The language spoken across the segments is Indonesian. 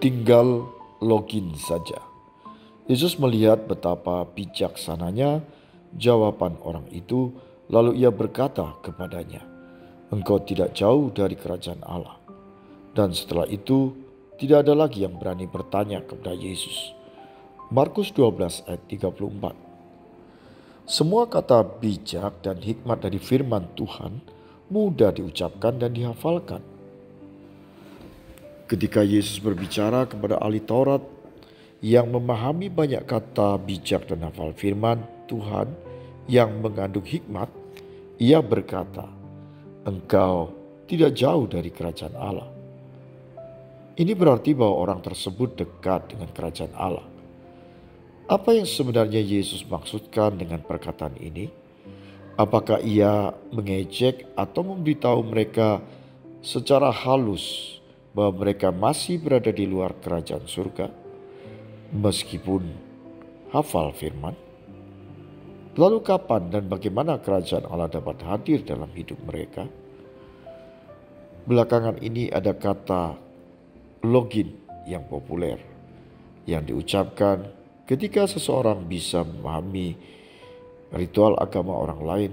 Tinggal login saja. Yesus melihat betapa bijaksananya jawaban orang itu, lalu ia berkata kepadanya, "Engkau tidak jauh dari kerajaan Allah." Dan setelah itu, tidak ada lagi yang berani bertanya kepada Yesus. Markus 12 ayat 34. Semua kata bijak dan hikmat dari firman Tuhan mudah diucapkan dan dihafalkan. Ketika Yesus berbicara kepada ahli Taurat yang memahami banyak kata bijak dan hafal firman Tuhan yang mengandung hikmat, ia berkata, "Engkau tidak jauh dari kerajaan Allah." Ini berarti bahwa orang tersebut dekat dengan kerajaan Allah. Apa yang sebenarnya Yesus maksudkan dengan perkataan ini? Apakah ia mengejek atau memberitahu mereka secara halus bahwa mereka masih berada di luar kerajaan surga meskipun hafal firman? Lalu kapan dan bagaimana kerajaan Allah dapat hadir dalam hidup mereka? Belakangan ini ada kata login yang populer yang diucapkan ketika seseorang bisa memahami ritual agama orang lain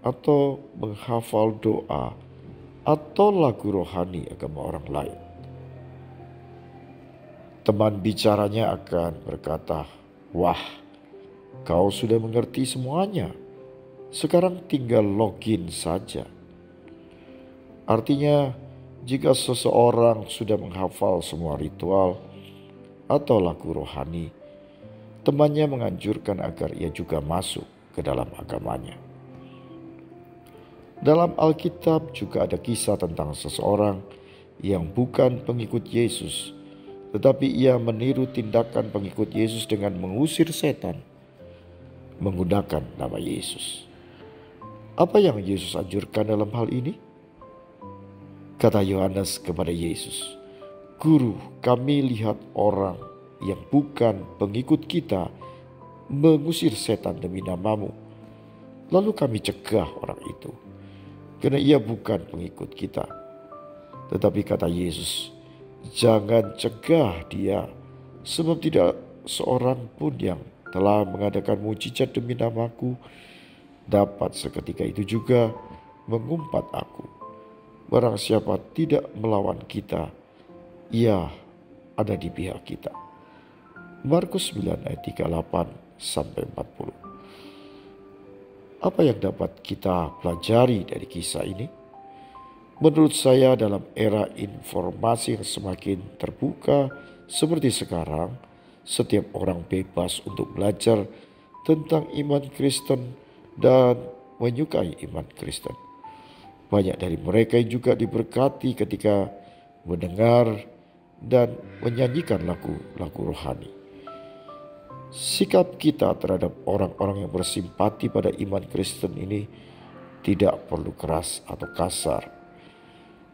atau menghafal doa atau lagu rohani agama orang lain. Teman bicaranya akan berkata, "Wah, kau sudah mengerti semuanya. Sekarang tinggal login saja." Artinya, jika seseorang sudah menghafal semua ritual atau lagu rohani, temannya menganjurkan agar ia juga masuk ke dalam agamanya. Dalam Alkitab juga ada kisah tentang seseorang yang bukan pengikut Yesus, tetapi ia meniru tindakan pengikut Yesus dengan mengusir setan menggunakan nama Yesus. Apa yang Yesus anjurkan dalam hal ini? Kata Yohanes kepada Yesus, "Guru, kami lihat orang yang bukan pengikut kita mengusir setan demi namamu. Lalu kami cegah orang itu, karena ia bukan pengikut kita." Tetapi kata Yesus, "Jangan cegah dia, sebab tidak seorang pun yang telah mengadakan mujizat demi namaku dapat seketika itu juga mengumpat aku. Barang siapa tidak melawan kita, ia ada di pihak kita." Markus 9 ayat 38 sampai 40. Apa yang dapat kita pelajari dari kisah ini? Menurut saya, dalam era informasi yang semakin terbuka seperti sekarang, setiap orang bebas untuk belajar tentang iman Kristen dan menyukai iman Kristen. Banyak dari mereka juga diberkati ketika mendengar dan menyanyikan lagu-lagu rohani. Sikap kita terhadap orang-orang yang bersimpati pada iman Kristen ini tidak perlu keras atau kasar.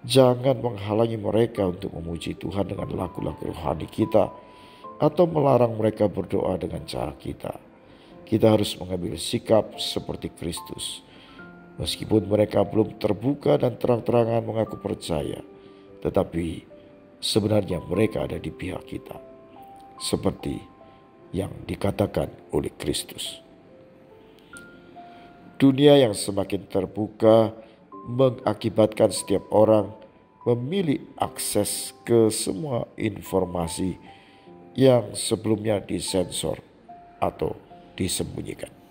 Jangan menghalangi mereka untuk memuji Tuhan dengan lagu-lagu rohani kita atau melarang mereka berdoa dengan cara kita. Kita harus mengambil sikap seperti Kristus. Meskipun mereka belum terbuka dan terang-terangan mengaku percaya, tetapi sebenarnya mereka ada di pihak kita, seperti yang dikatakan oleh Kristus. Dunia yang semakin terbuka mengakibatkan setiap orang memilih akses ke semua informasi yang sebelumnya disensor atau disembunyikan.